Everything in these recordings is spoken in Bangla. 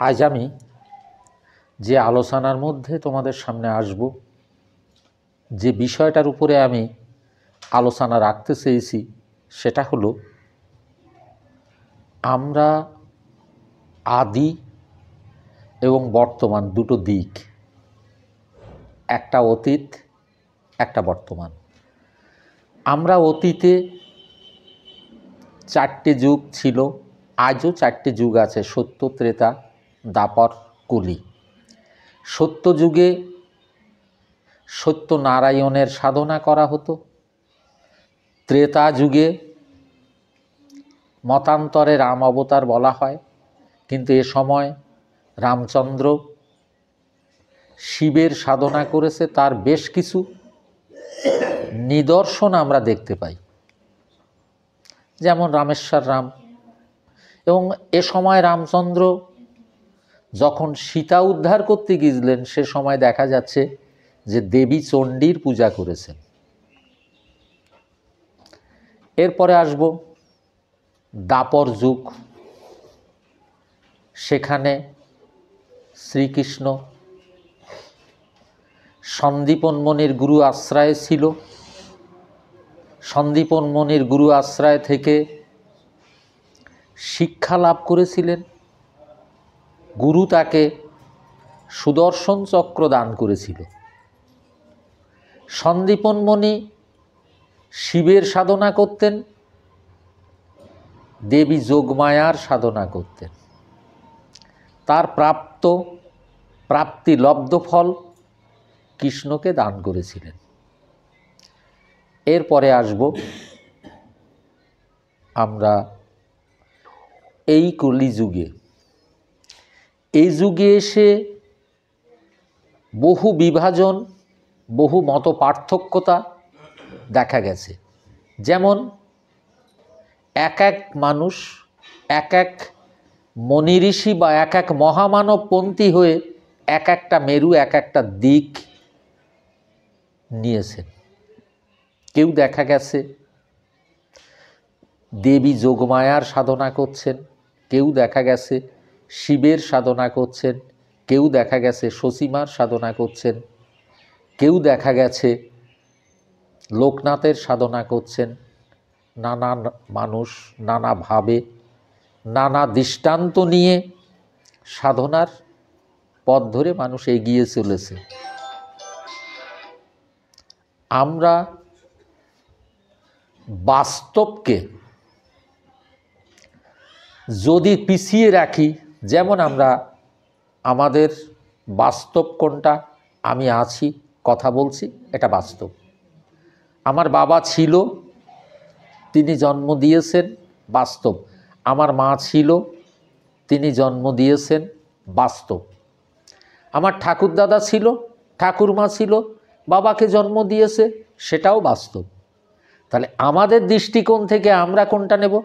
আজ আমি যে আলোচনার মধ্যে তোমাদের সামনে আসব, যে বিষয়টার উপরে আমি আলোচনা রাখতে চেয়েছি সেটা হলো আমরা আদি এবং বর্তমান দুটো দিক, একটা অতীত একটা বর্তমান। আমরা অতীতে চারটে যুগ ছিল, আজও চারটে যুগ আছে, সত্য, ত্রেতা, দ্বাপর, কলি। সত্য যুগে সত্যনারায়ণের সাধনা করা হতো, ত্রেতা যুগে মতান্তরে রাম অবতার বলা হয়, কিন্তু এ সময় রামচন্দ্র শিবের সাধনা করেছে, তার বেশ কিছু নিদর্শন আমরা দেখতে পাই, যেমন রামেশ্বর রাম। এবং এ সময় রামচন্দ্র যখন সীতা উদ্ধার করতে গিয়েছিলেন সে সময় দেখা যাচ্ছে যে দেবী চণ্ডীর পূজা করেছেন। এরপরে আসব দ্বাপর যুগ। সেখানে শ্রীকৃষ্ণ সন্দীপন মুনির গুরু আশ্রয়ে ছিল। সন্দীপন মুনির গুরু আশ্রয় থেকে শিক্ষা লাভ করেছিলেন। গুরু তাকে সুদর্শন চক্র দান করেছিল। সন্দীপন মুনি শিবের সাধনা করতেন, দেবী যোগমায়ার সাধনা করতেন। তার প্রাপ্তি লব্ধ ফল কৃষ্ণকে দান করেছিলেন। এরপরে আসব আমরা এই কলিযুগে। এই যুগে এসে বহু বিভাজন, বহু মত পার্থক্যতা দেখা গেছে। যেমন এক এক মানুষ এক এক মনি ঋষি বা এক এক মহামানবপন্থী হয়ে এক একটা মেরু, এক একটা দিক নিয়েছেন। কেউ দেখা গেছে দেবী যোগমায়ার সাধনা করছেন, কেউ দেখা গেছে শিবের সাধনা করছেন, কেউ দেখা গেছে সসীমার সাধনা করছেন, কেউ দেখা গেছে লোকনাথের সাধনা করছেন। নানা মানুষ নানাভাবে নানা দৃষ্টান্ত নিয়ে সাধনার পথ ধরে মানুষ এগিয়ে চলেছে। আমরা বাস্তবকে যদি পিছিয়ে রাখি, যেমন আমরা আমাদের বাস্তব কোনটা, আমি আছি, কথা বলছি, এটা বাস্তব। আমার বাবা ছিল, তিনি জন্ম দিয়েছেন, বাস্তব। আমার মা ছিল, তিনি জন্ম দিয়েছেন, বাস্তব। আমার ঠাকুরদাদা ছিল, ঠাকুরমা ছিল, বাবাকে জন্ম দিয়েছে, সেটাও বাস্তব। তাহলে আমাদের দৃষ্টিকোণ থেকে আমরা কোনটা নেব?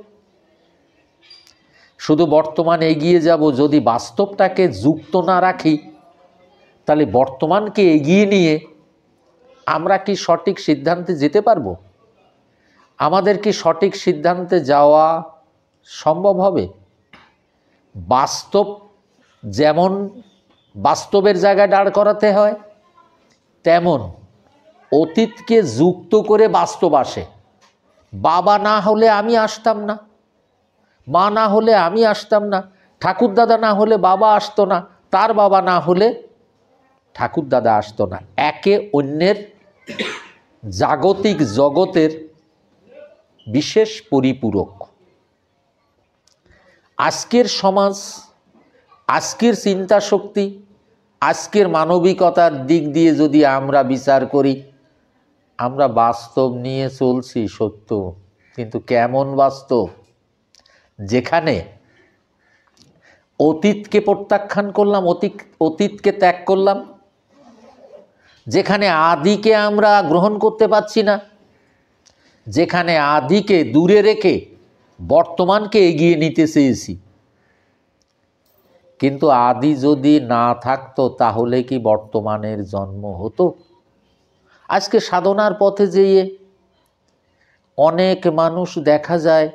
শুধু বর্তমান এগিয়ে যাব। যদি বাস্তবটাকে যুক্ত না রাখি তাহলে বর্তমানকে এগিয়ে নিয়ে আমরা কি সঠিক সিদ্ধান্তে যেতে পারবো? আমাদের কি সঠিক সিদ্ধান্তে যাওয়া সম্ভব হবে? বাস্তব যেমন বাস্তবের জায়গায় দাঁড় করাতে হয়, তেমন অতীতকে যুক্ত করে বাস্তব আসে। বাবা না হলে আমি আসতাম না, মা না হলে আমি আসতাম না, ঠাকুরদাদা না হলে বাবা আসতো না, তার বাবা না হলে ঠাকুরদাদা আসতো না। একে অন্যের জাগতিক জগতের বিশেষ পরিপূরক। আজকের সমাজ, আজকের চিন্তা শক্তি, আজকের মানবিকতার দিক দিয়ে যদি আমরা বিচার করি, আমরা বাস্তব নিয়ে চলছি সত্য, কিন্তু কেমন বাস্তব? যেখানে অতীতকে প্রত্যাখ্যান করলাম, অতীতকে ত্যাগ করলাম, যেখানে আদিকে আমরা গ্রহণ করতে পারছি না, যেখানে আদিকে দূরে রেখে বর্তমানকে এগিয়ে নিতে চেয়েছি। কিন্তু আদি যদি না থাকতো তাহলে কি বর্তমানের জন্ম হতো? আজকে সাধনার পথে যেয়ে অনেক মানুষ দেখা যায়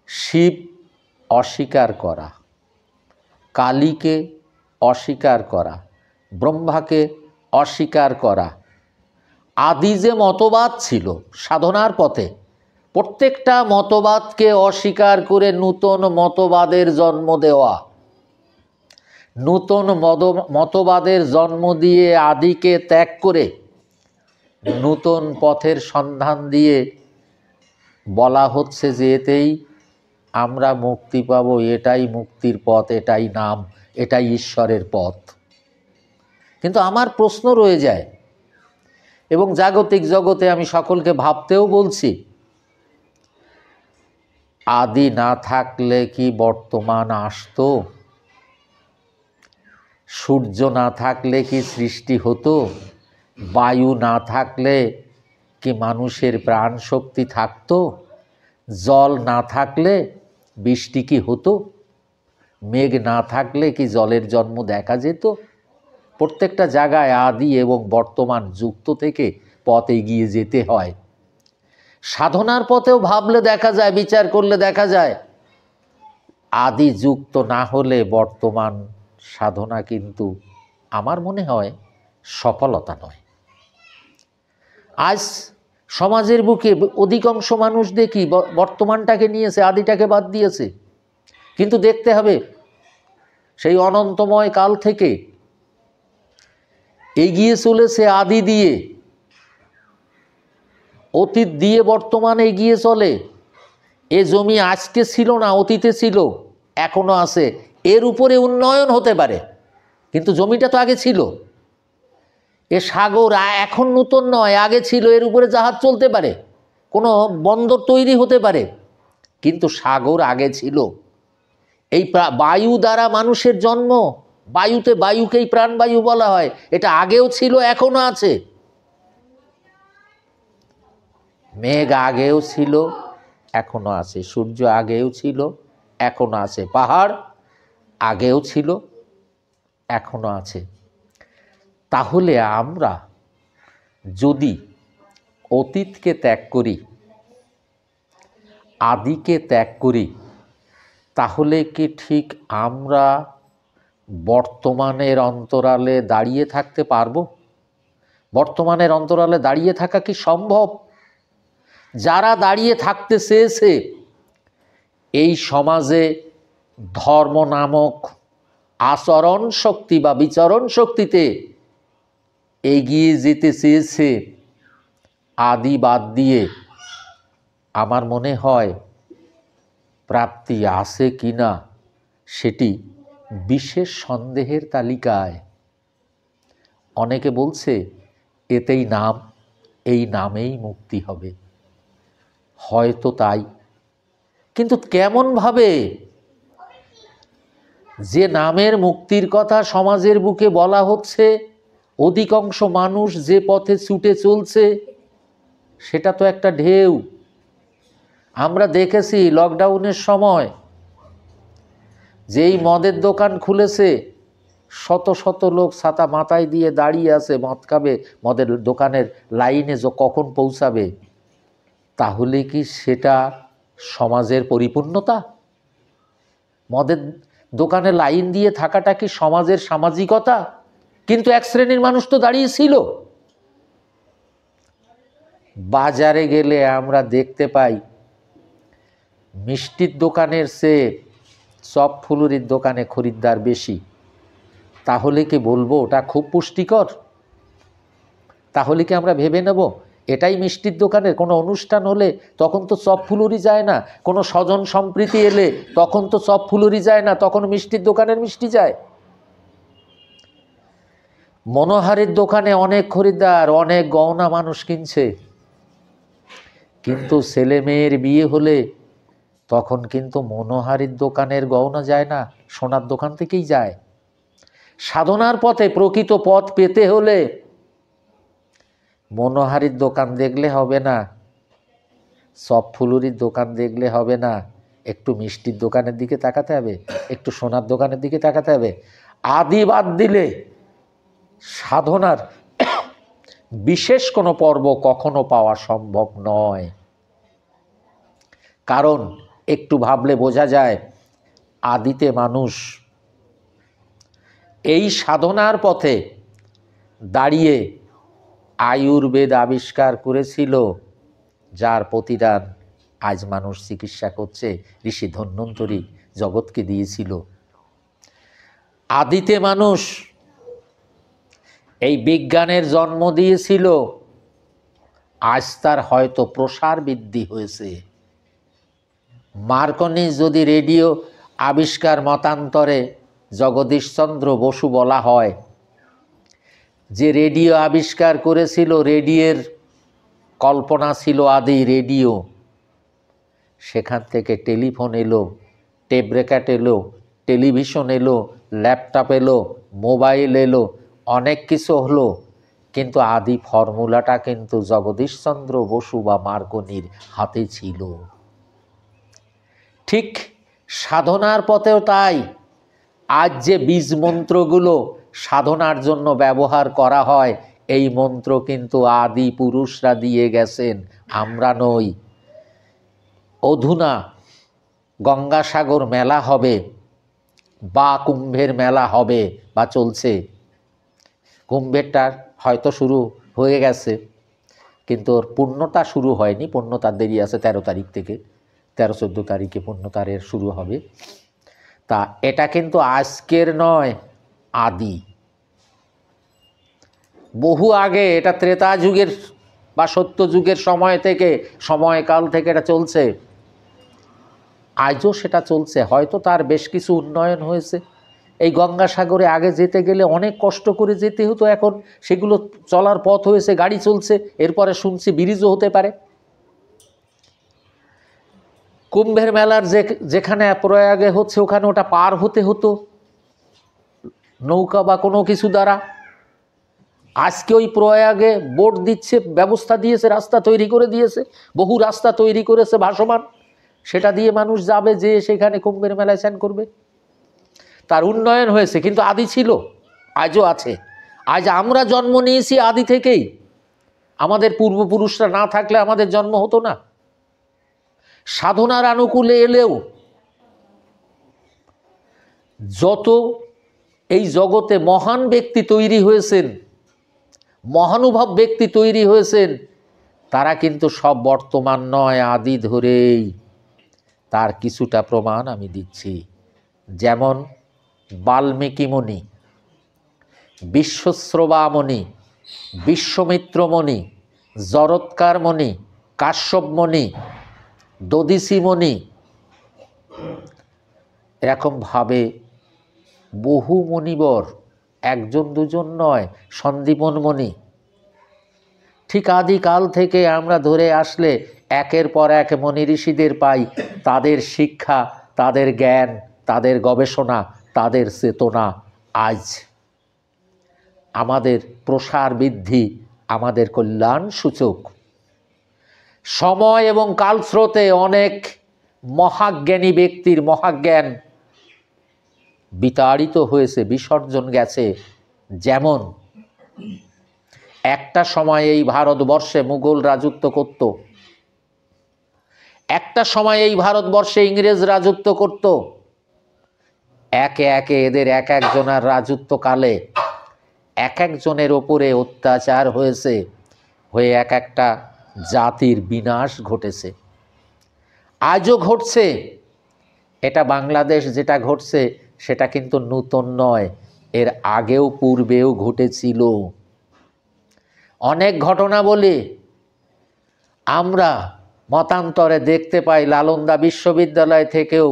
শিব অস্বীকার করা, কালীকে অস্বীকার করা, ব্রহ্মাকে অস্বীকার করা, আদি যে মতবাদ ছিল সাধনার পথে, প্রত্যেকটা মতবাদকে অস্বীকার করে নূতন মতবাদের জন্ম দেওয়া, নূতন মতবাদের জন্ম দিয়ে আদিকে ত্যাগ করে নূতন পথের সন্ধান দিয়ে বলা হচ্ছে যে এতেই আমরা মুক্তি পাব, এটাই মুক্তির পথ, এটাই নাম, এটাই ঈশ্বরের পথ। কিন্তু আমার প্রশ্ন রয়ে যায়, এবং জাগতিক জগতে আমি সকলকে ভাবতেও বলছি, আদি না থাকলে কি বর্তমান আসতো? সূর্য না থাকলে কি সৃষ্টি হতো? বায়ু না থাকলে কি মানুষের প্রাণ শক্তি থাকতো? জল না থাকলে বৃষ্টি কি হতো? মেঘ না থাকলে কি জলের জন্ম দেখা যেত? প্রত্যেকটা জায়গায় আদি এবং বর্তমান যুক্ত থেকে পথ এগিয়ে যেতে হয়। সাধনার পথেও ভাবলে দেখা যায়, বিচার করলে দেখা যায়, আদি যুক্ত না হলে বর্তমান সাধনা কিন্তু আমার মনে হয় সফলতা নয়। আজ সমাজের বুকে অধিকাংশ মানুষ দেখি বর্তমানটাকে নিয়েছে, আদিটাকে বাদ দিয়েছে। কিন্তু দেখতে হবে সেই অনন্তময় কাল থেকে এগিয়ে চলেছে আদি দিয়ে, অতীত দিয়ে বর্তমানে এগিয়ে চলে। এ জমি আজকে ছিল না, অতীতে ছিল, এখনো আছে, এর উপরে উন্নয়ন হতে পারে, কিন্তু জমিটা তো আগে ছিল। এ সাগর এখন নতুন নয়, আগে ছিল, এর উপরে জাহাজ চলতে পারে, কোনো বন্দর তৈরি হতে পারে, কিন্তু সাগর আগে ছিল। এই বায়ু দ্বারা মানুষের জন্ম, বায়ুকেই প্রাণবায়ু বলা হয়, এটা আগেও ছিল, এখনো আছে। মেঘ আগেও ছিল, এখনো আছে। সূর্য আগেও ছিল, এখনো আছে। পাহাড় আগেও ছিল, এখনো আছে। তাহলে আমরা যদি অতীতকে ত্যাগ করি, আদিকে ত্যাগ করি, তাহলে কি ঠিক আমরা বর্তমানের অন্তরালে দাঁড়িয়ে থাকতে পারব? বর্তমানের অন্তরালে দাঁড়িয়ে থাকা কি সম্ভব? যারা দাঁড়িয়ে থাকতে চেয়েছে, এই সমাজে ধর্ম নামক আচরণ শক্তি বা বিচরণ শক্তিতে এগিয়ে যেতে চেয়েছে আদি বাদ দিয়ে, আমার মনে হয় প্রাপ্তি আছে কিনা সেটি বিশেষ সন্দেহের তালিকায়। অনেকে বলছে এতেই নাম, এই নামেই মুক্তি হবে। হয়তো তাই, কিন্তু কেমনভাবে? যে নামের মুক্তির কথা সমাজের বুকে বলা হচ্ছে, অধিকাংশ মানুষ যে পথে ছুটে চলছে, সেটা তো একটা ঢেউ। আমরা দেখেছি লকডাউনের সময় যেই মদের দোকান খুলেছে, শত শত লোক ছাতা মাথায় দিয়ে দাঁড়িয়ে আছে, মদ খাবে, মদের দোকানের লাইনে কখন পৌঁছাবে। তাহলে কি সেটা সমাজের পরিপূর্ণতা? মদের দোকানে লাইন দিয়ে থাকাটা কি সমাজের সামাজিকতা? কিন্তু এক শ্রেণীর মানুষ তো দাঁড়িয়ে ছিল। বাজারে গেলে আমরা দেখতে পাই মিষ্টির দোকানের চেয়ে চপ ফুলুরির দোকানে খরিদ্দার বেশি। তাহলে কি বলবো ওটা খুব পুষ্টিকর? তাহলে কি আমরা ভেবে নেব এটাই মিষ্টির দোকানের? কোনো অনুষ্ঠান হলে তখন তো চপ ফুলুরি যায় না, কোনো স্বজন সম্প্রীতি এলে তখন তো চপ ফুলুরি যায় না, তখন মিষ্টির দোকানের মিষ্টি যায়। মনোহারীর দোকানে অনেক খরিদ্দার, অনেক গহনা মানুষ কিনছে, কিন্তু ছেলে মেয়ের বিয়ে হলে তখন কিন্তু মনোহারীর দোকানের গহনা যায় না, সোনার দোকান থেকেই যায়। সাধনার পথে প্রকৃত পথ পেতে হলে মনোহারীর দোকান দেখলে হবে না, চপ ফুলুরির দোকান দেখলে হবে না, একটু মিষ্টির দোকানের দিকে তাকাতে হবে, একটু সোনার দোকানের দিকে তাকাতে হবে। আদি বাদ দিলে সাধনার বিশেষ কোনো পর্ব কখনো পাওয়া সম্ভব নয়। কারণ একটু ভাবলে বোঝা যায়, আদিতে মানুষ এই সাধনার পথে দাঁড়িয়ে আয়ুর্বেদ আবিষ্কার করেছিল, যার প্রতিদান আজ মানুষ চিকিৎসা করছে, ঋষি ধন্বন্তরী জগৎকে দিয়েছিল। আদিতে মানুষ এই বিজ্ঞানের জন্ম দিয়েছিল, আজ তার হয়তো প্রসার বৃদ্ধি হয়েছে। মার্কনি যদি রেডিও আবিষ্কার মতান্তরে জগদীশচন্দ্র বসু বলা হয়, যে রেডিও আবিষ্কার করেছিল, রেডিওর কল্পনা ছিল আদি রেডিও, সেখান থেকে টেলিফোন এলো, টেপ রেকর্ড এলো, টেলিভিশন এলো, ল্যাপটপ এলো, মোবাইল এলো, অনেক কিছু হলো, কিন্তু আদি ফর্মুলাটা কিন্তু জগদীশচন্দ্র বসু বা মার্কনির হাতে ছিল। ঠিক সাধনার পথেও তাই। আজ যে বীজ মন্ত্রগুলো সাধনার জন্য ব্যবহার করা হয়, এই মন্ত্র কিন্তু আদি পুরুষরা দিয়ে গেছেন, আমরা নই। অধুনা গঙ্গাসাগর মেলা হবে বা কুম্ভের মেলা হবে বা চলছে, কুম্ভেরটা হয়তো শুরু হয়ে গেছে, কিন্তু ওর পূর্ণতা শুরু হয়নি, পূর্ণতার দেরি আছে 13 তারিখ থেকে, 13-14 তারিখে পূর্ণতারের শুরু হবে। তা এটা কিন্তু আজকের নয়, আদি, বহু আগে, এটা ত্রেতা যুগের বা সত্য যুগের সময় থেকে, সময়কাল থেকে এটা চলছে, আজও সেটা চলছে। হয়তো তার বেশ কিছু উন্নয়ন হয়েছে। এই গঙ্গাসাগরে আগে যেতে গেলে অনেক কষ্ট করে যেতে হতো, এখন সেগুলো চলার পথ হয়েছে, গাড়ি চলছে, এরপরে শুনছি ব্রিজও হতে পারে। কুম্ভের মেলার যেখানে প্রয়াগে হচ্ছে, ওখানে ওটা পার হতে হতো নৌকা বা কোনো কিছু দ্বারা। আজকে ওই প্রয়াগে বোট দিচ্ছে, ব্যবস্থা দিয়েছে, রাস্তা তৈরি করে দিয়েছে, বহু রাস্তা তৈরি করেছে ভাসমান, সেটা দিয়ে মানুষ যাবে, যে সেখানে কুম্ভের মেলায় স্নান করবে। তার উন্নয়ন হয়েছে, কিন্তু আদি ছিল, আজও আছে। আজ আমরা জন্ম নিয়েছি আদি থেকেই, আমাদের পূর্বপুরুষরা না থাকলে আমাদের জন্ম হতো না। সাধনার আনুকূলে এলেও যত এই জগতে মহান ব্যক্তি তৈরি হয়েছেন, মহানুভব ব্যক্তি তৈরি হয়েছেন, তারা কিন্তু সব বর্তমান নয়, আদি ধরেই। তার কিছুটা প্রমাণ আমি দিচ্ছি। যেমন বাল্মীকি মুনি, বিশ্বশ্রবা মুনি, বিশ্বমিত্র মুনি, জরৎকার মুনি, কাশ্যপ মুনি, দধিসি মুনি, এরকমভাবে বহু মুনিবর, একজন দুজন নয়, সন্দীপন মুনি। ঠিক আদিকাল থেকে আমরা ধরে আসলে একের পর এক মুনি ঋষিদের পাই, তাদের শিক্ষা, তাদের জ্ঞান, তাদের গবেষণা, তাদের চেতনা আজ আমাদের প্রসার বৃদ্ধি, আমাদের কল্যাণ সূচক। সময় এবং কালস্রোতে অনেক মহাজ্ঞানী ব্যক্তির মহাজ্ঞান বিতাড়িত হয়েছে, বিসর্জন গেছে। যেমন একটা সময় এই ভারতবর্ষে মুঘল রাজত্ব করত, একটা সময় এই ভারতবর্ষে ইংরেজ রাজত্ব করত। একে একে এদের এক একজনের রাজত্বকালে এক একজনের ওপরে অত্যাচার হয়েছে, হয়ে এক একটা জাতির বিনাশ ঘটেছে, আজও ঘটছে। এটা বাংলাদেশ যেটা ঘটছে সেটা কিন্তু নতুন নয়, এর আগেও পূর্বেও ঘটেছিল। অনেক ঘটনা বলি আমরা মতান্তরে দেখতে পাই। নালন্দা বিশ্ববিদ্যালয় থেকেও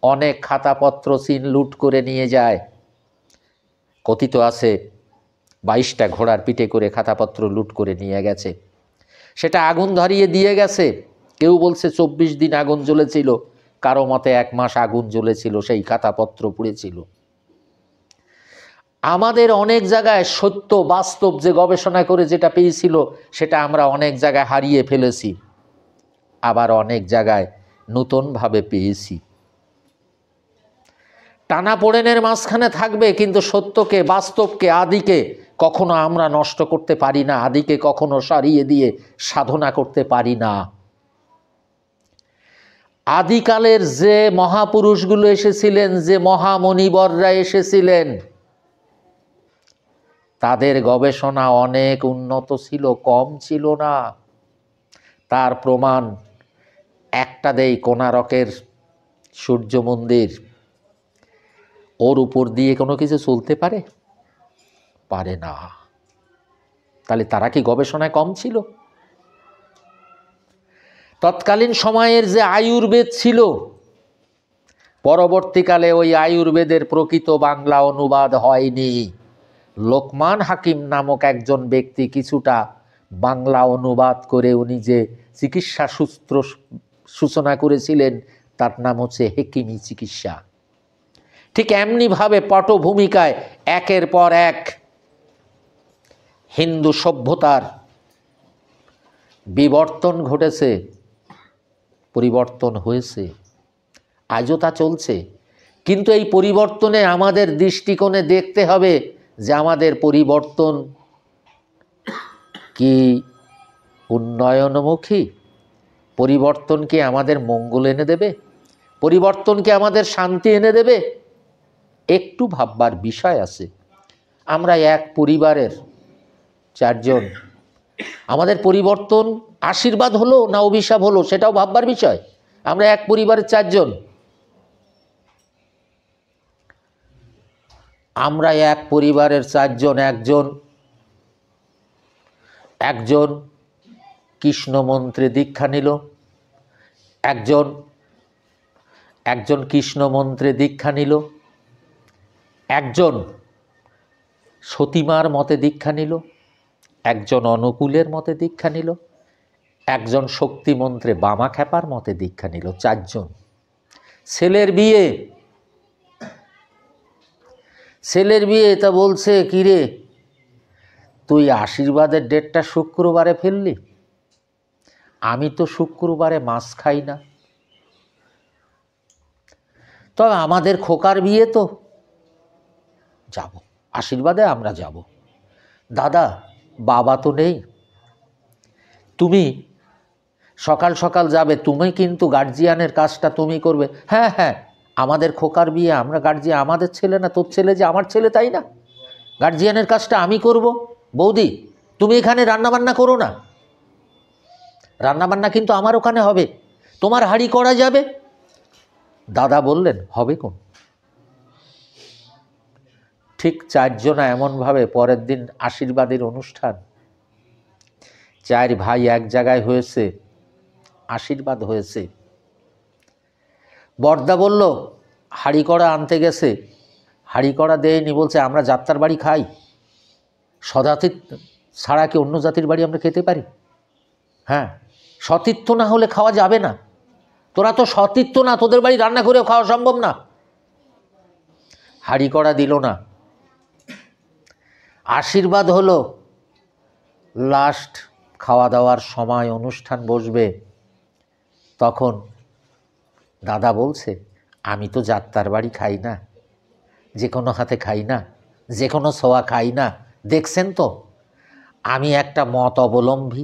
অনেক খাতাপত্র চীন লুট করে নিয়ে যায়। কথিত আছে 22টা ঘোড়ার পিঠে করে খাতাপত্র লুট করে নিয়ে গেছে, সেটা আগুন ধরিয়ে দিয়ে গেছে। কেউ বলছে 24 দিন আগুন জ্বলেছিল, কারো মতে 1 মাস আগুন জ্বলেছিল, সেই খাতাপত্র পুড়েছিল। আমাদের অনেক জায়গায় সত্য বাস্তব যে গবেষণা করে যেটা পেয়েছিল সেটা আমরা অনেক জায়গায় হারিয়ে ফেলেছি, আবার অনেক জায়গায় নতুনভাবে পেয়েছি। টানাপোড়েনের মাঝখানে থাকবে, কিন্তু সত্যকে, বাস্তবকে, আদিকে কখনো আমরা নষ্ট করতে পারি না, আদিকে কখনো সরিয়ে দিয়ে সাধনা করতে পারি না। আদিকালের যে মহাপুরুষগুলো এসেছিলেন, যে মহামণিবররা এসেছিলেন, তাদের গবেষণা অনেক উন্নত ছিল, কম ছিল না। তার প্রমাণ একটা দেই, কোণারকের সূর্য মন্দির, ওর উপর দিয়ে কোনো কিছু চলতে পারে? পারে না। তাহলে তারা কি গবেষণায় কম ছিল? তৎকালীন সময়ের যে আয়ুর্বেদ ছিল, পরবর্তীকালে ওই আয়ুর্বেদের প্রকৃত বাংলা অনুবাদ হয়নি। লোকমান হাকিম নামক একজন ব্যক্তি কিছুটা বাংলা অনুবাদ করে উনি যে চিকিৎসা সূত্র সূচনা করেছিলেন, তার নাম হচ্ছে হেকিমি চিকিৎসা। ঠিক এমনিভাবে পটভূমিকায় একের পর এক হিন্দু সভ্যতার বিবর্তন ঘটেছে, পরিবর্তন হয়েছে, আজও তা চলছে। কিন্তু এই পরিবর্তনে আমাদের দৃষ্টিকোণে দেখতে হবে যে আমাদের পরিবর্তন কি উন্নয়নমুখী? পরিবর্তন কি আমাদের মঙ্গল এনে দেবে? পরিবর্তন কি আমাদের শান্তি এনে দেবে? একটু ভাববার বিষয় আছে। আমরা এক পরিবারের চারজন, আমাদের পরিবর্তন আশীর্বাদ হলো না অভিশাপ হলো সেটাও ভাববার বিষয়। আমরা এক পরিবারের চারজন, আমরা এক পরিবারের চারজন, একজন কৃষ্ণ মন্ত্রে দীক্ষা নিল, একজন কৃষ্ণ মন্ত্রে দীক্ষা নিল, একজন সতীমার মতে দীক্ষা নিল, একজন অনুকূলের মতে দীক্ষা নিল, একজন শক্তি মন্ত্রে বামা খ্যাপার মতে দীক্ষা নিল। চারজন। ছেলের বিয়ে তা বলছে, কিরে তুই আশীর্বাদের ডেটটা শুক্রবারে ফেললি, আমি তো শুক্রবারে মাছ খাই না, তবে আমাদের খোকার বিয়ে তো যাব, আশীর্বাদে আমরা যাব। দাদা বাবা তো নেই, তুমি সকাল সকাল যাবে, তুমি কিন্তু গার্জিয়ানের কাজটা তুমি করবে। হ্যাঁ হ্যাঁ, আমাদের খোকার বিয়ে, আমরা গার্জিয়ান, আমাদের ছেলে না তোর ছেলে যে আমার ছেলে তাই না, গার্জিয়ানের কাজটা আমি করব। বৌদি তুমি এখানে রান্নাবান্না করো না, রান্নাবান্না কিন্তু আমার ওখানে হবে, তোমার হাঁড়ি করা যাবে। দাদা বললেন, হবে কোন? ঠিক চারজনা এমনভাবে পরের দিন আশীর্বাদের অনুষ্ঠান, চার ভাই এক জায়গায় হয়েছে, আশীর্বাদ হয়েছে। বড়দা বলল হাঁড়ি কড়া আনতে গেছে, হাঁড়ি কড়া দেয়নি, বলছে আমরা যাত্রার বাড়ি খাই, সদাতীত ছাড়া কি অন্য জাতির বাড়ি আমরা খেতে পারি? হ্যাঁ, সতীর্থ না হলে খাওয়া যাবে না, তোরা তো সতীর্থ না, তোদের বাড়ি রান্না করেও খাওয়া সম্ভব না। হাঁড়ি কড়া দিল না। আশীর্বাদ হলো, লাস্ট খাওয়া দাওয়ার সময় অনুষ্ঠান বসবে, তখন দাদা বলছে আমি তো যাত্রার বাড়ি খাই না, যে কোনো হাতে খাই না, যে কোনো ছোঁয়া খাই না, দেখছেন তো আমি একটা মত অবলম্বী।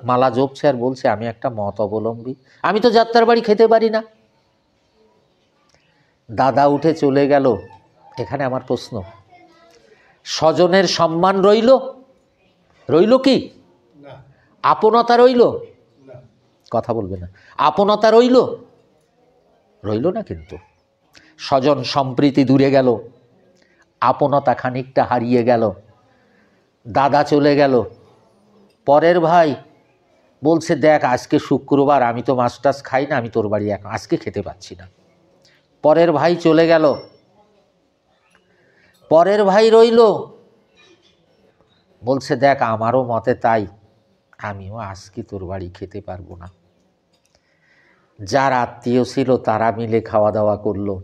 মালা জপছে আর বলছে আমি একটা মত অবলম্বী, আমি তো যাত্রার বাড়ি খেতে পারি না। দাদা উঠে চলে গেল। এখানে আমার প্রশ্ন, স্বজনের সম্মান রইল? রইল কি? আপনতা রইল? কথা বলবে না। আপনতা রইল? রইল না। কিন্তু স্বজন সম্প্রীতি দূরে গেল, আপনতা খানিকটা হারিয়ে গেল। দাদা চলে গেল, পরের ভাই বলছে দেখ আজকে শুক্রবার, আমি তো মাছ টাছ খাই না, আমি তোর বাড়ি এখন আজকে খেতে পাচ্ছি না। পরের ভাই চলে গেল, পরের ভাই রইল, বলছে দেখ আমারও মতে তাই, আমিও আজকে তোর বাড়ি খেতে পারবো না। যার আত্মীয় ছিল তারা মিলে খাওয়া দাওয়া করলো,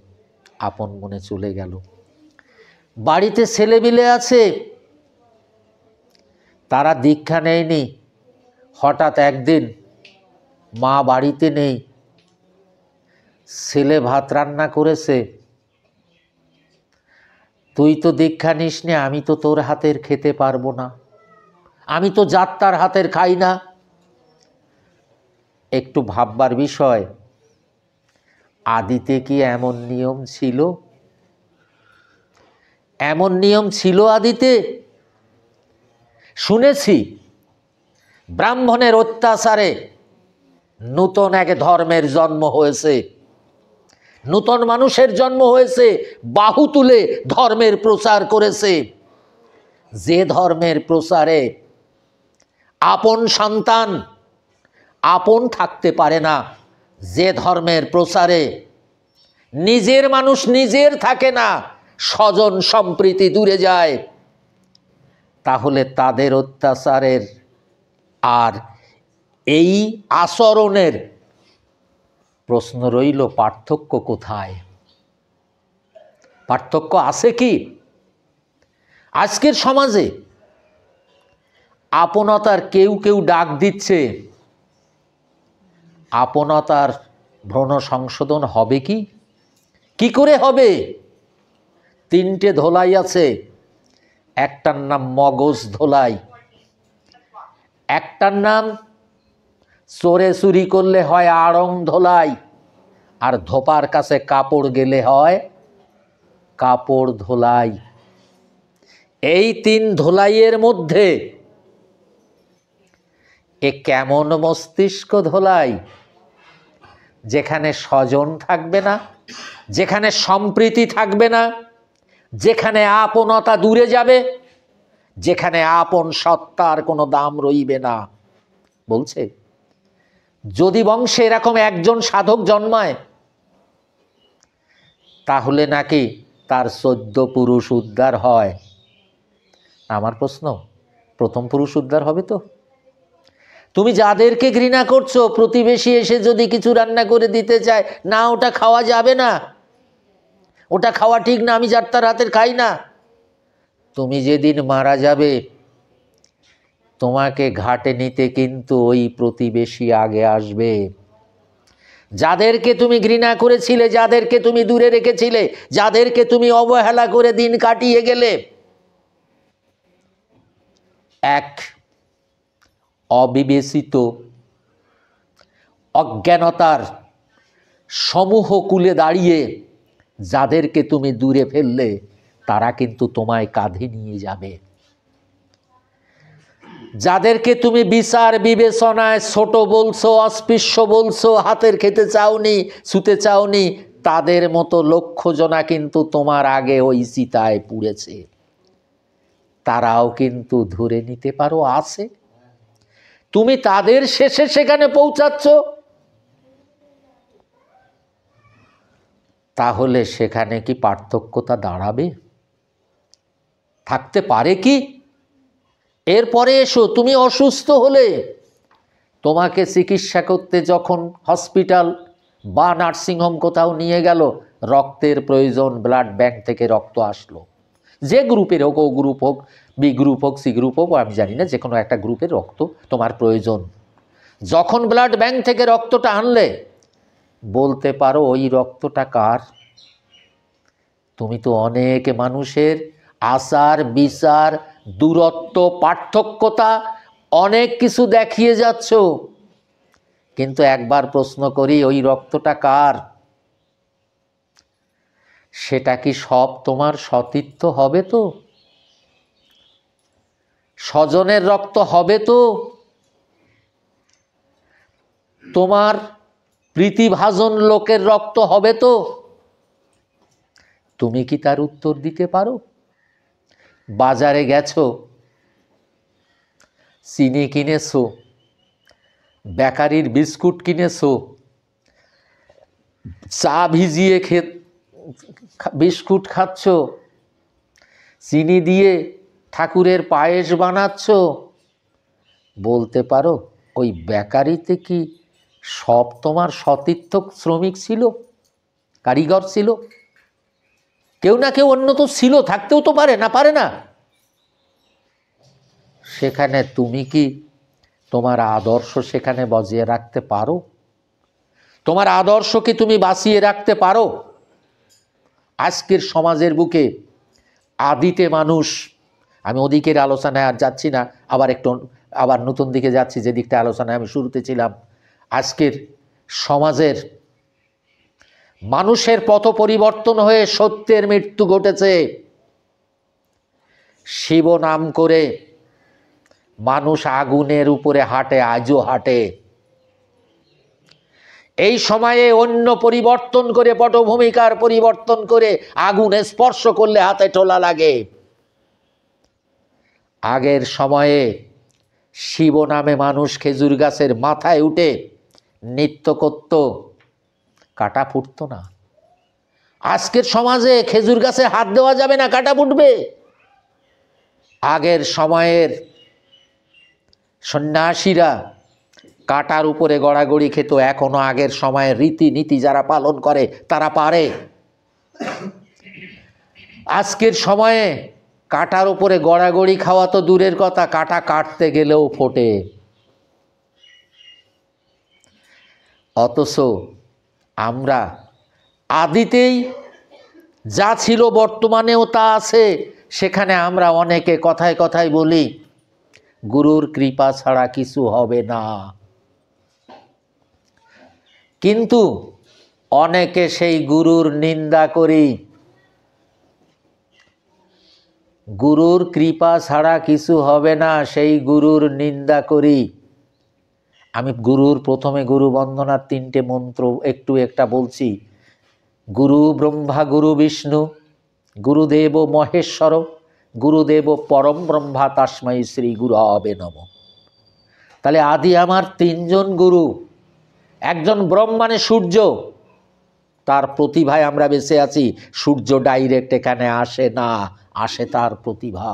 আপন মনে চলে গেল। বাড়িতে ছেলেমিলে আছে, তারা দীক্ষা নেয়নি। হঠাৎ একদিন মা বাড়িতে নেই, ছেলে ভাত রান্না করেছে, তুই তো দীক্ষা নিস নে, আমি তো তোর হাতের খেতে পারবো না, আমি তো যাত্রার হাতের খাই না। একটু ভাববার বিষয়, আদিতে কি এমন নিয়ম ছিল? এমন নিয়ম ছিল আদিতে? শুনেছি ব্রাহ্মণের অত্যাচারে নূতন এক ধর্মের জন্ম হয়েছে, নূতন মানুষের জন্ম হয়েছে, বাহু তুলে ধর্মের প্রচার করেছে। যে ধর্মের প্রচারে আপন সন্তান আপন থাকতে পারে না, যে ধর্মের প্রচারে নিজের মানুষ নিজের থাকে না, স্বজন সম্প্রীতি দূরে যায়, তাহলে তাদের অত্যাচারের আর এই আচরণের প্রশ্ন রইল, পার্থক্য কোথায়? পার্থক্য আছে কি? আজকের সমাজে আপনতার কেউ কেউ ডাক দিচ্ছে, আপনতার ভ্রণ সংশোধন হবে কি? কি করে হবে? তিনটে ধোলাই আছে। একটার নাম মগজ ধোলাই, একটার নাম চোরে চুরি করলে হয় আড়ং ধোলাই, আর ধোপার কাছে কাপড় গেলে হয় কাপড় ধোলাই। এই তিন ধোলাইয়ের মধ্যে এ কেমন মস্তিষ্ক ধোলাই, যেখানে স্বজন থাকবে না, যেখানে সম্প্রীতি থাকবে না, যেখানে আপনতা দূরে যাবে, যেখানে আপন সত্তার কোনো দাম রইবে না। বলছে যদি বংশে এরকম একজন সাধক জন্মায়, তাহলে নাকি তার 14 পুরুষ উদ্ধার হয়। আমার প্রশ্ন, প্রথম পুরুষ উদ্ধার হবে তো? তুমি যাদেরকে ঘৃণা করছো, প্রতিবেশী এসে যদি কিছু রান্না করে দিতে চায়, না ওটা খাওয়া যাবে না, ওটা খাওয়া ঠিক না, আমি যার তার হাতের খাই না। তুমি যেদিন মারা যাবে, তোমাকে ঘাটে নিতে কিন্তু ওই প্রতিবেশী আগে আসবে। যাদেরকে তুমি ঘৃণা করেছিলে, যাদেরকে তুমি দূরে রেখেছিলে, যাদেরকে তুমি অবহেলা করে দিন কাটিয়ে গেলে, এক অবিবেচিত অজ্ঞানতার সমূহ কূলে দাঁড়িয়ে যাদেরকে তুমি দূরে ফেললে, তারা কিন্তু তোমায় কাঁধে নিয়ে যাবে। যাদেরকে তুমি বিচার বিবেচনায় ছোট বলছো, অস্পৃশ্য বলছো, হাতের খেতে চাওনি, ছুতে চাওনি, তাদের মতো লক্ষ জনা কিন্তু তোমার আগে ওই চিতায় পুড়েছে। তারাও কিন্তু ধরে নিতে পারো আছে। তুমি তাদের শেষে সেখানে পৌঁছাচ্ছ, তাহলে সেখানে কি পার্থক্যতা দাঁড়াবে? থাকতে পারে কি? এরপরে এসো, তুমি অসুস্থ হলে তোমাকে চিকিৎসা করতে যখন হসপিটাল বা নার্সিংহোম কোথাও নিয়ে গেল, রক্তের প্রয়োজন, ব্লাড ব্যাংক থেকে রক্ত আসলো, যে গ্রুপের হোক, ও গ্রুপ হোক, বি গ্রুপ হোক, সি গ্রুপ হোক, আমি জানি না, যে কোনো একটা গ্রুপের রক্ত তোমার প্রয়োজন। যখন ব্লাড ব্যাংক থেকে রক্তটা আনলে, বলতে পারো ওই রক্তটা কার? তুমি তো অনেক মানুষের আচার বিচার, দূরত্ব, পার্থক্যতা অনেক কিছু দেখিয়ে যাচ্ছ, কিন্তু একবার প্রশ্ন করি, ওই রক্তটা কার? সেটা কি সব তোমার সতীর্থ হবে তো? স্বজনের রক্ত হবে তো? তোমার প্রীতিভাজন লোকের রক্ত হবে তো? তুমি কি তার উত্তর দিতে পারো? বাজারে গেছো, চিনি কিনেছো, বেকারির বিস্কুট কিনেছো, চা ভিজিয়ে বিস্কুট খাচ্ছ, চিনি দিয়ে ঠাকুরের পায়েস বানাচ্ছ, বলতে পারো ওই বেকারিতে কি সব তোমার সতীর্থ শ্রমিক ছিল, কারিগর ছিল? কেউ না কেউ অন্য তো ছিল, থাকতেও তো পারে না, পারে না? সেখানে তুমি কি তোমার আদর্শ সেখানে বজিয়ে রাখতে পারো? তোমার আদর্শ কি তুমি বাঁচিয়ে রাখতে পারো? আজকের সমাজের বুকে আদিতে মানুষ, আমি ওদিকের আলোচনায় আর যাচ্ছি না, আবার নতুন দিকে যাচ্ছি, যে দিকটা আলোচনায় আমি শুরুতে ছিলাম। আজকের সমাজের মানুষের পথ পরিবর্তন হয়ে সত্যের মৃত্যু ঘটেছে। শিব নাম করে মানুষ আগুনের উপরে হাঁটে, আজও হাঁটে। এই সময়ে অন্য পরিবর্তন করে, পটভূমিকার পরিবর্তন করে, আগুনে স্পর্শ করলে হাতে টোলা লাগে। আগের সময়ে শিব নামে মানুষ খেজুর গাছের মাথায় উঠে নৃত্য করত, কাটা ফুটত না। আজকের সমাজে খেজুর গাছে হাত দেওয়া যাবে না, কাটা ফুটবে। আগের সময়ের সন্ন্যাসীরা কাটার উপরে গড়াগড়ি খেত। এখনো আগের সময়ের রীতিনীতি যারা পালন করে তারা পারে। আজকের সময়ে কাটার উপরে গড়াগড়ি খাওয়া তো দূরের কথা, কাটা কাটতে গেলেও ফোটে। অথচ আমরা আদিতেই যা ছিল বর্তমানেও তা আছে। সেখানে আমরা অনেকে কথায় কথায় বলি গুরুর কৃপা ছাড়া কিছু হবে না, কিন্তু অনেকে সেই গুরুর নিন্দা করি। গুরুর কৃপা ছাড়া কিছু হবে না, সেই গুরুর নিন্দা করি। আমি গুরুর প্রথমে গুরু বন্দনার 3টে মন্ত্র একটু একটা বলছি। গুরু ব্রহ্মা গুরু বিষ্ণু গুরুদেব মহেশ্বর গুরুদেব পরম ব্রহ্মা তস্मै শ্রী গুরবে নমঃ। তাহলে আদি আমার 3জন গুরু। একজন ব্রহ্ম মানে সূর্য, তার প্রতিভায় আমরা বেঁচে আছি। সূর্য ডাইরেক্ট এখানে আসে না, আসে তার প্রতিভা,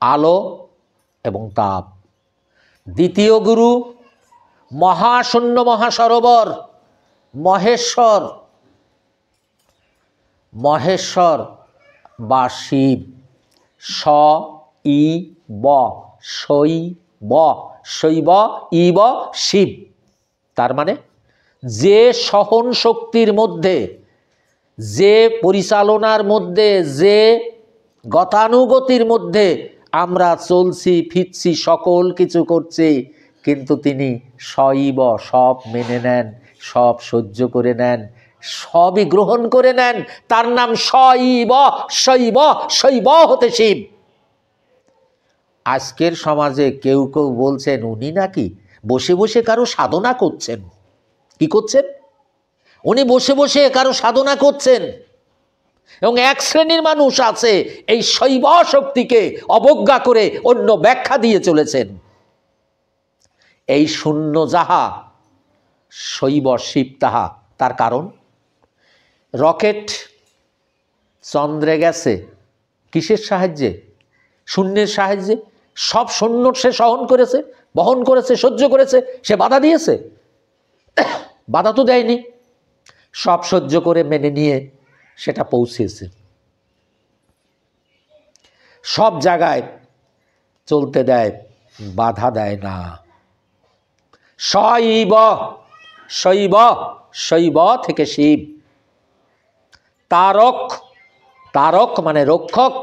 আলো এবং তাপ। দ্বিতীয় গুরু মহাশূন্য মহাসরোবর মহেশ্বর, মহেশ্বর বা শিব। স ই ব শৈব, শৈব ইব শিব। তার মানে যে সহন শক্তির মধ্যে, যে পরিচালনার মধ্যে, যে গতানুগতির মধ্যে আমরা চলছি ফিরছি, সকল কিছু করছি, কিন্তু তিনি শৈব, সব মেনে নেন, সব সহ্য করে নেন, সবই গ্রহণ করে নেন। তার নাম শৈব, শৈব, শৈব হতে শিব। আজকের সমাজে কেউ কেউ বলছেন উনি নাকি বসে বসে কারো সাধনা করছেন। কি করছেন? উনি বসে বসে কারো সাধনা করছেন। এবং এক শ্রেণীর মানুষ আছে এই শৈব শক্তিকে অবজ্ঞা করে অন্য ব্যাখ্যা দিয়ে চলেছেন। এই শূন্য যাহা শৈব শিব তাহা। তার কারণ রকেট চন্দ্রে গেছে কিসের সাহায্যে? শূন্যের সাহায্যে। সব শূন্য সে সহন করেছে, বহন করেছে, সহ্য করেছে। সে বাধা দিয়েছে? বাধা তো দেয়নি, সব সহ্য করে মেনে নিয়ে সেটা পৌঁছেছে। সব জায়গায় চলতে দেয়, বাধা দেয় না। শৈব, শৈব, শৈব থেকে শিব। তারক, তারক মানে রক্ষক,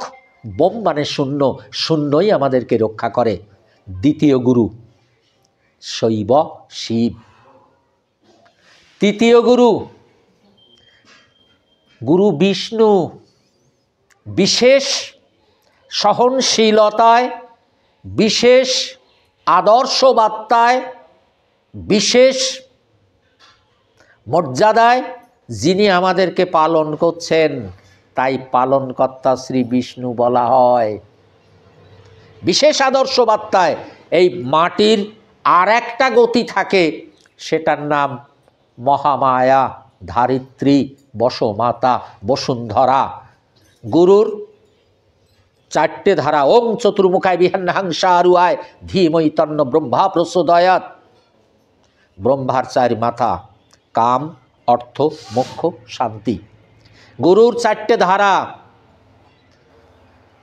বোম মানে শূন্য, শূন্যই আমাদেরকে রক্ষা করে। দ্বিতীয় গুরু শৈব শিব। তৃতীয় গুরু গুরু বিষ্ণু। বিশেষ সহনশীলতায়, বিশেষ আদর্শবার্তায়, বিশেষ মর্যাদায় যিনি আমাদেরকে পালন করছেন, তাই পালনকর্তা শ্রী বিষ্ণু বলা হয়। বিশেষ আদর্শবার্তায় এই মাটির আর একটা গতি থাকে, সেটার নাম মহামায়া, ধারিত্রী, বসমাতা, বসুন্ধরা। গুরুর 4টে ধারা। ওম চতুর্মুখায় বিহান্নাংসারুয়ায় ধীমহি তন্ন ব্রহ্মা প্রচোদয়াৎ। ব্রহ্মার 4 মাথা, কাম, অর্থ, মোক্ষ, শান্তি। গুরুর 4টে ধারা।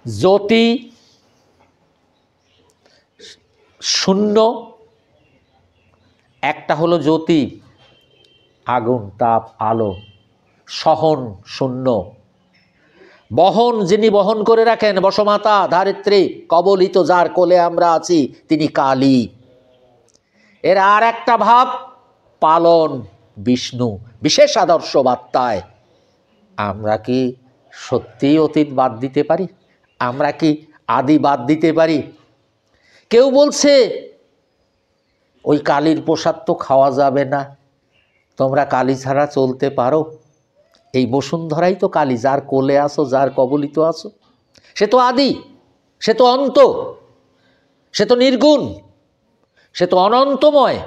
জ্যোতি, শূন্য, একটা হলো জ্যোতি, আগুন, তাপ, আলো। সহন শূন্য। বহন, যিনি বহন করে রাখেন, বসমাতা, ধারিত্রী, কবলিত যার কোলে আমরা আছি, তিনি কালী। এর আর একটা ভাব পালন, বিষ্ণু। বিশেষ আদর্শ বার্তায় আমরা কি সত্যিই অতীত বাদ দিতে পারি? আমরা কি আদি বাদ দিতে পারি? কেউ বলছে ওই কালীর প্রসাদ তো খাওয়া যাবে না, তোমরা কালী ছাড়া চলতে পারো? এই বসুন্ধরাই তো কালী, যার কোলে আসো, যার কবলিত আসো। সে তো আদি, সে তো অন্ত, সে তো নির্গুণ, সে তো অনন্তময়।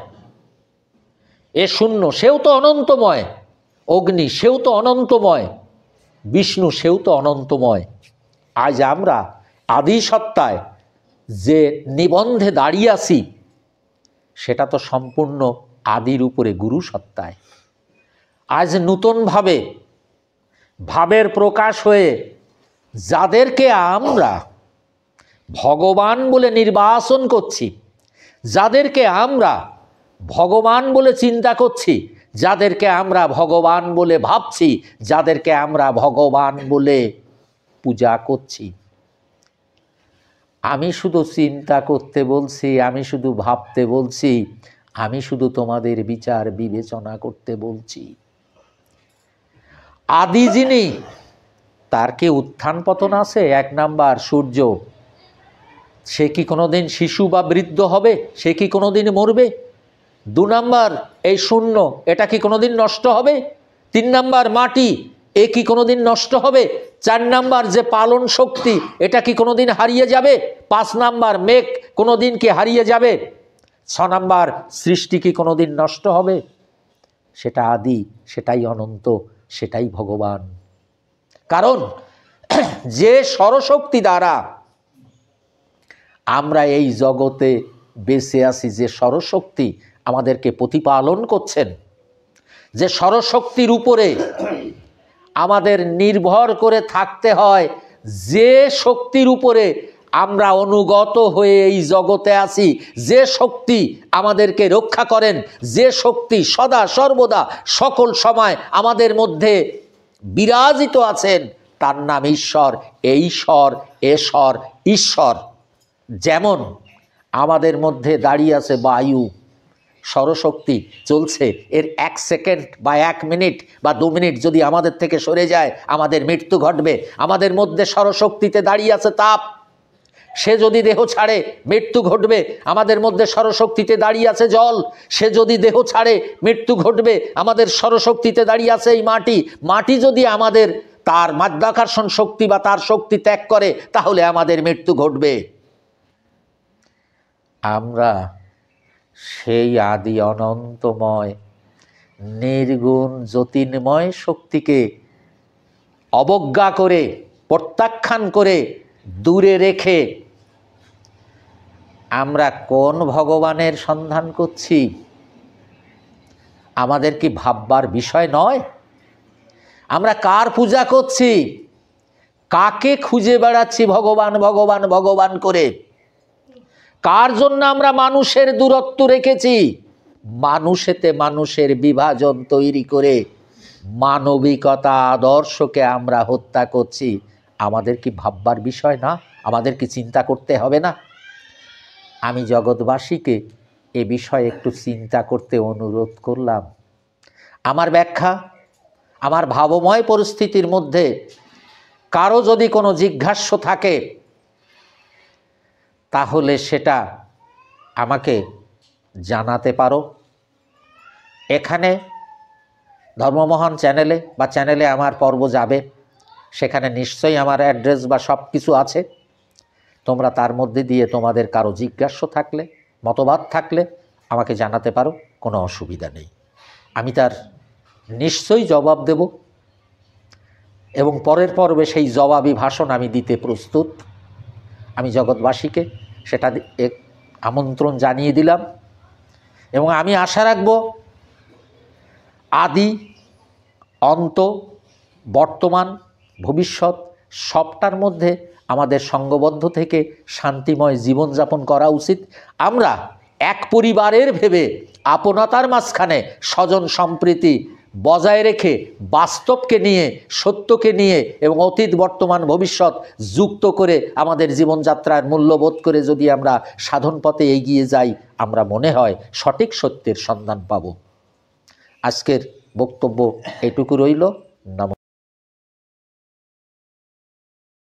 এ শূন্য, সেও তো অনন্তময়। অগ্নি, সেও তো অনন্তময়। বিষ্ণু, সেও তো অনন্তময়। আজ আমরা আদি সত্তায় যে নিবন্ধে দাঁড়িয়ে আছি, সেটা তো সম্পূর্ণ আদির উপরে গুরু সত্তায়। আজ নূতনভাবে ভাবের প্রকাশ হয়ে যাদেরকে আমরা ভগবান বলে নির্বাচন করছি, যাদেরকে আমরা ভগবান বলে চিন্তা করছি, যাদেরকে আমরা ভগবান বলে ভাবছি, যাদেরকে আমরা ভগবান বলে পূজা করছি, আমি শুধু চিন্তা করতে বলছি, আমি শুধু ভাবতে বলছি, আমি শুধু তোমাদের বিচার বিবেচনা করতে বলছি। আদি যিনি, তার কি উত্থান পতন আছে? 1 নাম্বার সূর্য, সে কি কোনোদিন শিশু বা বৃদ্ধ হবে? সে কি কোনোদিন মরবে? 2 নাম্বার এই শূন্য, এটা কি কোনোদিন নষ্ট হবে? 3 নাম্বার মাটি, এ কি কোনোদিন নষ্ট হবে? 4 নাম্বার যে পালন শক্তি, এটা কি কোনোদিন হারিয়ে যাবে? 5 নাম্বার মেঘ, কোনোদিন কি হারিয়ে যাবে? 6 নাম্বার সৃষ্টি কি কোনোদিন নষ্ট হবে? সেটা আদি, সেটাই অনন্ত, সেটাই ভগবান। কারণ যে সরশক্তি দ্বারা আমরা এই জগতে বেঁচে আছি, যে সরশক্তি আমাদেরকে প্রতিপালন করছেন, যে সরশক্তির উপরে আমাদের নির্ভর করে থাকতে হয়, যে শক্তির উপরে আমরা অনুগত হয়ে এই জগতে আছি, যে শক্তি আমাদেরকে রক্ষা করেন, যে শক্তি সদা সর্বদা সকল সময় আমাদের মধ্যে বিরাজিত আছেন, তার নাম ঈশ্বর। এইশ্বর, এশ্বর, ঈশ্বর। যেমন আমাদের মধ্যে দাঁড়িয়ে আছে বায়ু, সরশক্তি চলছে, এর 1 সেকেন্ড বা 1 মিনিট বা 2 মিনিট যদি আমাদের থেকে সরে যায়, আমাদের মৃত্যু ঘটবে। আমাদের মধ্যে সরশক্তিতে দাঁড়িয়ে আছে তাপ, সে যদি দেহ ছাড়ে মৃত্যু ঘটবে। আমাদের মধ্যে সরশক্তিতে দাঁড়িয়ে আছে জল, সে যদি দেহ ছাড়ে মৃত্যু ঘটবে। আমাদের সরশক্তিতে দাঁড়িয়ে আছে এই মাটি, মাটি যদি আমাদের তার মাধ্যাকর্ষণ শক্তি বা তার শক্তি ত্যাগ করে, তাহলে আমাদের মৃত্যু ঘটবে। আমরা সেই আদি অনন্তময় নির্গুণ জ্যোতির্ময় শক্তিকে অবজ্ঞা করে, প্রত্যাখ্যান করে, দূরে রেখে আমরা কোন ভগবানের সন্ধান করছি? আমাদের কি ভাববার বিষয় নয়? আমরা কার পূজা করছি? কাকে খুঁজে বেড়াচ্ছি ভগবান ভগবান ভগবান করে? কার জন্য আমরা মানুষের দূরত্ব রেখেছি? মানুষেতে মানুষের বিভাজন তৈরি করে মানবিকতা আদর্শকে আমরা হত্যা করছি। আমাদের কি ভাববার বিষয় না? আমাদের কি চিন্তা করতে হবে না? আমি জগৎবাসীকে এ বিষয়ে একটু চিন্তা করতে অনুরোধ করলাম। আমার ব্যাখ্যা, আমার ভাবময় পরিস্থিতির মধ্যে কারো যদি কোনো জিজ্ঞাস্য থাকে, তাহলে সেটা আমাকে জানাতে পারো। এখানে ধর্মমহান চ্যানেলে বা চ্যানেলে আমার পর্ব যাবে, সেখানে নিশ্চয়ই আমার অ্যাড্রেস বা সব কিছু আছে। তোমরা তার মধ্যে দিয়ে তোমাদের কারো জিজ্ঞাস্য থাকলে, মতবাদ থাকলে আমাকে জানাতে পারো, কোনো অসুবিধা নেই। আমি তার নিশ্চয়ই জবাব দেব এবং পরের পর্বে সেই জবাবি ভাষণ আমি দিতে প্রস্তুত। আমি জগৎবাসীকে সেটা আমন্ত্রণ জানিয়ে দিলাম এবং আমি আশা রাখব আদি, অন্ত, বর্তমান, ভবিষ্যৎ সবটার মধ্যে আমাদের সঙ্গবদ্ধ থেকে শান্তিময় জীবনযাপন করা উচিত। আমরা এক পরিবারের ভেবে আপনতার মাঝখানে স্বজন সম্প্রীতি বজায় রেখে বাস্তবকে নিয়ে, সত্যকে নিয়ে এবং অতীত বর্তমান ভবিষ্যৎ যুক্ত করে আমাদের জীবনযাত্রার মূল্যবোধ করে যদি আমরা সাধন পথে এগিয়ে যাই, আমরা মনে হয় সঠিক সত্যের সন্ধান পাব। আজকের বক্তব্য এটুকু রইল। নমস্কার।